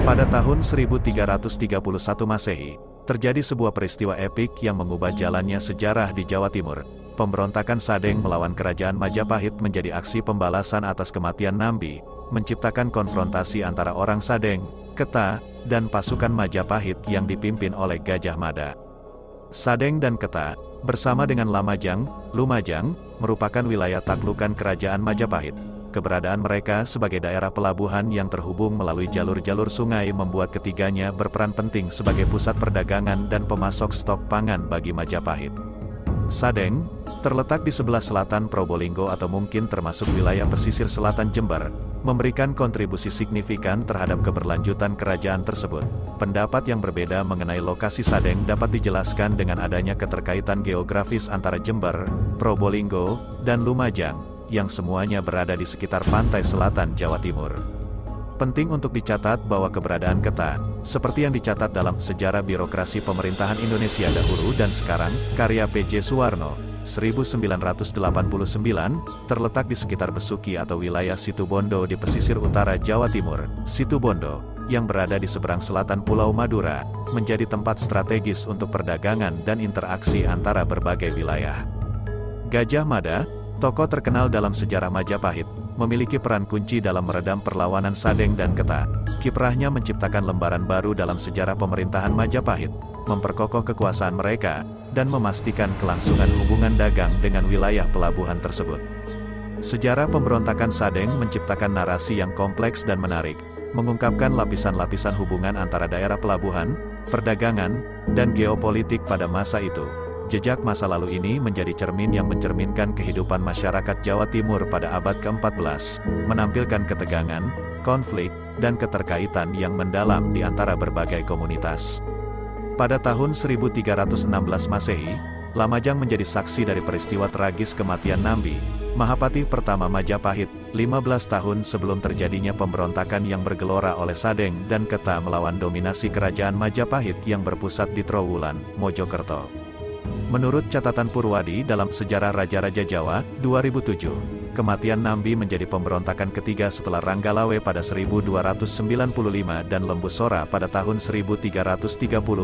Pada tahun 1331 Masehi, terjadi sebuah peristiwa epik yang mengubah jalannya sejarah di Jawa Timur. Pemberontakan Sadeng melawan kerajaan Majapahit menjadi aksi pembalasan atas kematian Nambi, menciptakan konfrontasi antara orang Sadeng, Keta, dan pasukan Majapahit yang dipimpin oleh Gajah Mada. Sadeng dan Keta, bersama dengan Lamajang, Lumajang, merupakan wilayah taklukan kerajaan Majapahit. Keberadaan mereka sebagai daerah pelabuhan yang terhubung melalui jalur-jalur sungai membuat ketiganya berperan penting sebagai pusat perdagangan dan pemasok stok pangan bagi Majapahit. Sadeng, terletak di sebelah selatan Probolinggo atau mungkin termasuk wilayah pesisir selatan Jember, memberikan kontribusi signifikan terhadap keberlanjutan kerajaan tersebut. Pendapat yang berbeda mengenai lokasi Sadeng dapat dijelaskan dengan adanya keterkaitan geografis antara Jember, Probolinggo, dan Lumajang, yang semuanya berada di sekitar pantai selatan Jawa Timur. Penting untuk dicatat bahwa keberadaan Keta, seperti yang dicatat dalam Sejarah Birokrasi Pemerintahan Indonesia Dahulu dan Sekarang, karya P.J. Suwarno, 1989, terletak di sekitar Besuki atau wilayah Situbondo di pesisir utara Jawa Timur. Situbondo, yang berada di seberang selatan Pulau Madura, menjadi tempat strategis untuk perdagangan dan interaksi antara berbagai wilayah. Gajah Mada, tokoh terkenal dalam sejarah Majapahit, memiliki peran kunci dalam meredam perlawanan Sadeng dan Keta. Kiprahnya menciptakan lembaran baru dalam sejarah pemerintahan Majapahit, memperkokoh kekuasaan mereka, dan memastikan kelangsungan hubungan dagang dengan wilayah pelabuhan tersebut. Sejarah pemberontakan Sadeng menciptakan narasi yang kompleks dan menarik, mengungkapkan lapisan-lapisan hubungan antara daerah pelabuhan, perdagangan, dan geopolitik pada masa itu. Jejak masa lalu ini menjadi cermin yang mencerminkan kehidupan masyarakat Jawa Timur pada abad ke-14, menampilkan ketegangan, konflik, dan keterkaitan yang mendalam di antara berbagai komunitas. Pada tahun 1316 Masehi, Lamajang menjadi saksi dari peristiwa tragis kematian Nambi, Mahapati pertama Majapahit, 15 tahun sebelum terjadinya pemberontakan yang bergelora oleh Sadeng dan Keta melawan dominasi kerajaan Majapahit yang berpusat di Trowulan, Mojokerto. Menurut catatan Purwadi dalam Sejarah Raja-Raja Jawa, 2007, kematian Nambi menjadi pemberontakan ketiga setelah Ranggalawe pada 1295 dan Lembusora pada tahun 1330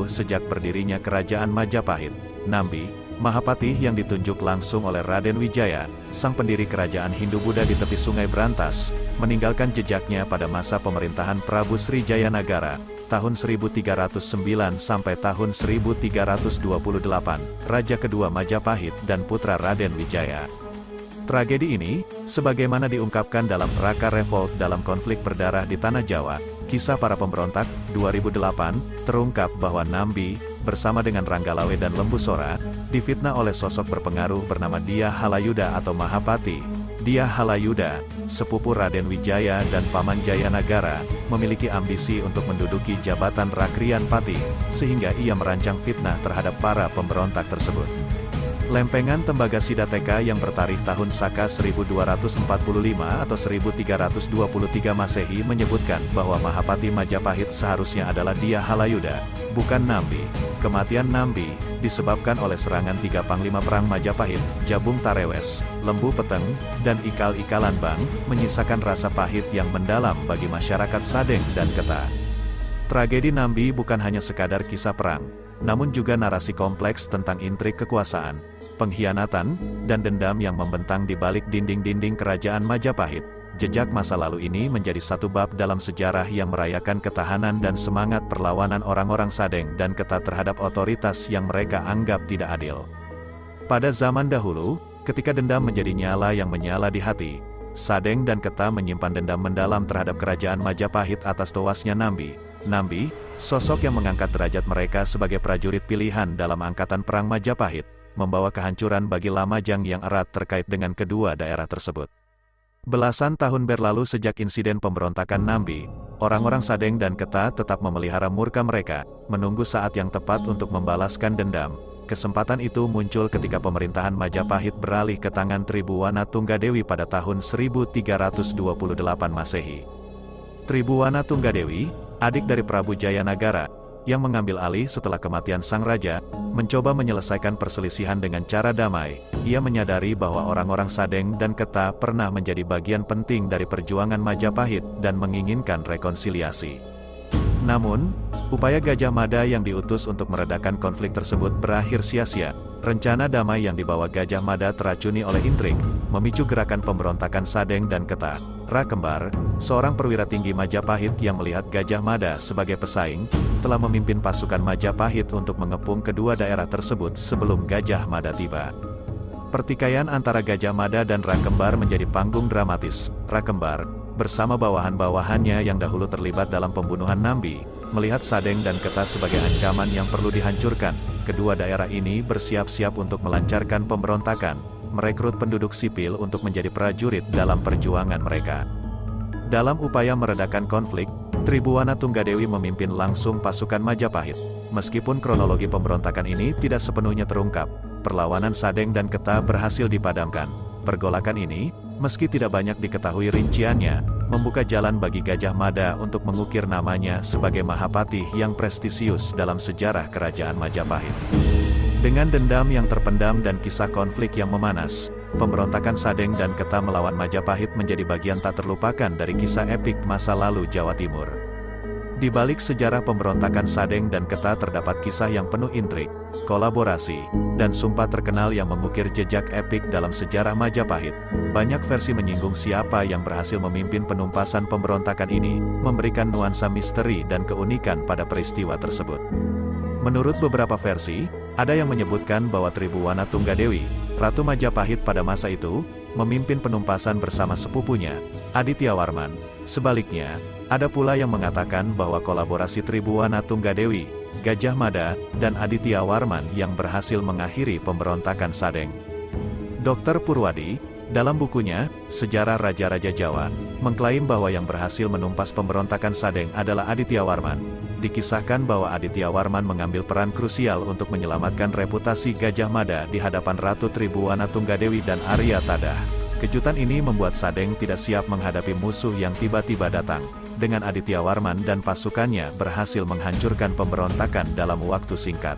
sejak berdirinya Kerajaan Majapahit. Nambi, Mahapati yang ditunjuk langsung oleh Raden Wijaya, sang pendiri kerajaan Hindu-Buddha di tepi Sungai Brantas, meninggalkan jejaknya pada masa pemerintahan Prabu Srijayanagara, tahun 1309 sampai tahun 1328, Raja kedua Majapahit dan putra Raden Wijaya. Tragedi ini, sebagaimana diungkapkan dalam Raka Revolt dalam konflik berdarah di Tanah Jawa, Kisah Para Pemberontak, 2008, terungkap bahwa Nambi, bersama dengan Ranggalawe dan Lembusora, difitnah oleh sosok berpengaruh bernama Dyah Halayuda atau Mahapati. Dyah Halayuda, sepupu Raden Wijaya dan Paman Jayanagara, memiliki ambisi untuk menduduki jabatan Rakrian Pati, sehingga ia merancang fitnah terhadap para pemberontak tersebut. Lempengan Tembaga Sidateka yang bertarikh tahun Saka 1245 atau 1323 Masehi menyebutkan bahwa Mahapati Majapahit seharusnya adalah Dyah Halayuda, bukan Nambi. Kematian Nambi disebabkan oleh serangan tiga panglima perang Majapahit, Jabung Tarewes, Lembu Peteng, dan Ikal-Ikalan Bang, menyisakan rasa pahit yang mendalam bagi masyarakat Sadeng dan Keta. Tragedi Nambi bukan hanya sekadar kisah perang, namun juga narasi kompleks tentang intrik kekuasaan, pengkhianatan, dan dendam yang membentang di balik dinding-dinding kerajaan Majapahit. Jejak masa lalu ini menjadi satu bab dalam sejarah yang merayakan ketahanan dan semangat perlawanan orang-orang Sadeng dan Keta terhadap otoritas yang mereka anggap tidak adil. Pada zaman dahulu, ketika dendam menjadi nyala yang menyala di hati, Sadeng dan Keta menyimpan dendam mendalam terhadap kerajaan Majapahit atas tewasnya Nambi. Nambi, sosok yang mengangkat derajat mereka sebagai prajurit pilihan dalam angkatan perang Majapahit, membawa kehancuran bagi Lamajang yang erat terkait dengan kedua daerah tersebut. Belasan tahun berlalu sejak insiden pemberontakan Nambi, orang-orang Sadeng dan Keta tetap memelihara murka mereka, menunggu saat yang tepat untuk membalaskan dendam. Kesempatan itu muncul ketika pemerintahan Majapahit beralih ke tangan Tribuwana Tunggadewi pada tahun 1328 Masehi. Tribuwana Tunggadewi, adik dari Prabu Jayanagara, yang mengambil alih setelah kematian sang raja, mencoba menyelesaikan perselisihan dengan cara damai. Ia menyadari bahwa orang-orang Sadeng dan Keta pernah menjadi bagian penting dari perjuangan Majapahit dan menginginkan rekonsiliasi. Namun, upaya Gajah Mada yang diutus untuk meredakan konflik tersebut berakhir sia-sia. Rencana damai yang dibawa Gajah Mada teracuni oleh intrik, memicu gerakan pemberontakan Sadeng dan Keta. Ra Kembar, seorang perwira tinggi Majapahit yang melihat Gajah Mada sebagai pesaing, telah memimpin pasukan Majapahit untuk mengepung kedua daerah tersebut sebelum Gajah Mada tiba. Pertikaian antara Gajah Mada dan Ra Kembar menjadi panggung dramatis. Ra Kembar, bersama bawahan-bawahannya yang dahulu terlibat dalam pembunuhan Nambi, melihat Sadeng dan Keta sebagai ancaman yang perlu dihancurkan. Kedua daerah ini bersiap-siap untuk melancarkan pemberontakan, merekrut penduduk sipil untuk menjadi prajurit dalam perjuangan mereka. Dalam upaya meredakan konflik, Tribuwana Tunggadewi memimpin langsung pasukan Majapahit. Meskipun kronologi pemberontakan ini tidak sepenuhnya terungkap, perlawanan Sadeng dan Keta berhasil dipadamkan. Pergolakan ini, meski tidak banyak diketahui rinciannya, membuka jalan bagi Gajah Mada untuk mengukir namanya sebagai Mahapatih yang prestisius dalam sejarah kerajaan Majapahit. Dengan dendam yang terpendam dan kisah konflik yang memanas, pemberontakan Sadeng dan Keta melawan Majapahit menjadi bagian tak terlupakan dari kisah epik masa lalu Jawa Timur. Di balik sejarah pemberontakan Sadeng dan Keta terdapat kisah yang penuh intrik, kolaborasi, dan sumpah terkenal yang mengukir jejak epik dalam sejarah Majapahit. Banyak versi menyinggung siapa yang berhasil memimpin penumpasan pemberontakan ini, memberikan nuansa misteri dan keunikan pada peristiwa tersebut. Menurut beberapa versi, ada yang menyebutkan bahwa Tribuwana Tunggadewi, Ratu Majapahit pada masa itu, memimpin penumpasan bersama sepupunya, Aditya Warman. Sebaliknya, ada pula yang mengatakan bahwa kolaborasi Tribuwana Tunggadewi, Gajah Mada, dan Aditya Warman yang berhasil mengakhiri pemberontakan Sadeng. Dr. Purwadi, dalam bukunya, Sejarah Raja-Raja Jawa, mengklaim bahwa yang berhasil menumpas pemberontakan Sadeng adalah Aditya Warman. Dikisahkan bahwa Aditya Warman mengambil peran krusial untuk menyelamatkan reputasi Gajah Mada di hadapan Ratu Tribuwana Tunggadewi dan Arya Tadah. Kejutan ini membuat Sadeng tidak siap menghadapi musuh yang tiba-tiba datang. Dengan Aditya Warman dan pasukannya berhasil menghancurkan pemberontakan dalam waktu singkat.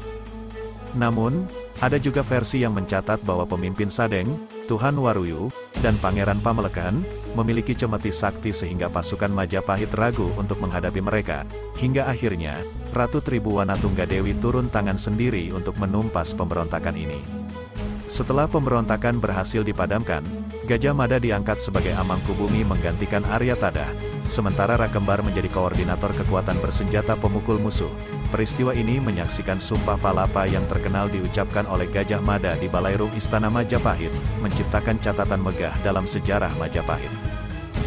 Namun, ada juga versi yang mencatat bahwa pemimpin Sadeng, Tuhan Waruyu, dan Pangeran Pamelekan, memiliki cemeti sakti sehingga pasukan Majapahit ragu untuk menghadapi mereka. Hingga akhirnya, Ratu Tribuwana Tunggadewi turun tangan sendiri untuk menumpas pemberontakan ini. Setelah pemberontakan berhasil dipadamkan, Gajah Mada diangkat sebagai Amangkubumi menggantikan Arya Tadah, sementara Ra Kembar menjadi koordinator kekuatan bersenjata pemukul musuh. Peristiwa ini menyaksikan Sumpah Palapa yang terkenal diucapkan oleh Gajah Mada di Balairung Istana Majapahit, menciptakan catatan megah dalam sejarah Majapahit.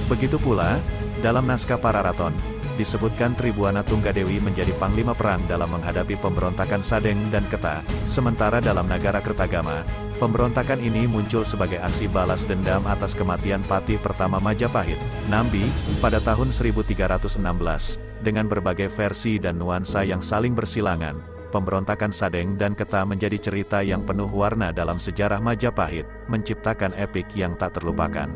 Begitu pula, dalam naskah Pararaton, disebutkan Tribuwana Tunggadewi menjadi panglima perang dalam menghadapi pemberontakan Sadeng dan Keta, sementara dalam Nagara Kertagama, pemberontakan ini muncul sebagai aksi balas dendam atas kematian Patih pertama Majapahit, Nambi, pada tahun 1316. Dengan berbagai versi dan nuansa yang saling bersilangan, pemberontakan Sadeng dan Keta menjadi cerita yang penuh warna dalam sejarah Majapahit, menciptakan epik yang tak terlupakan.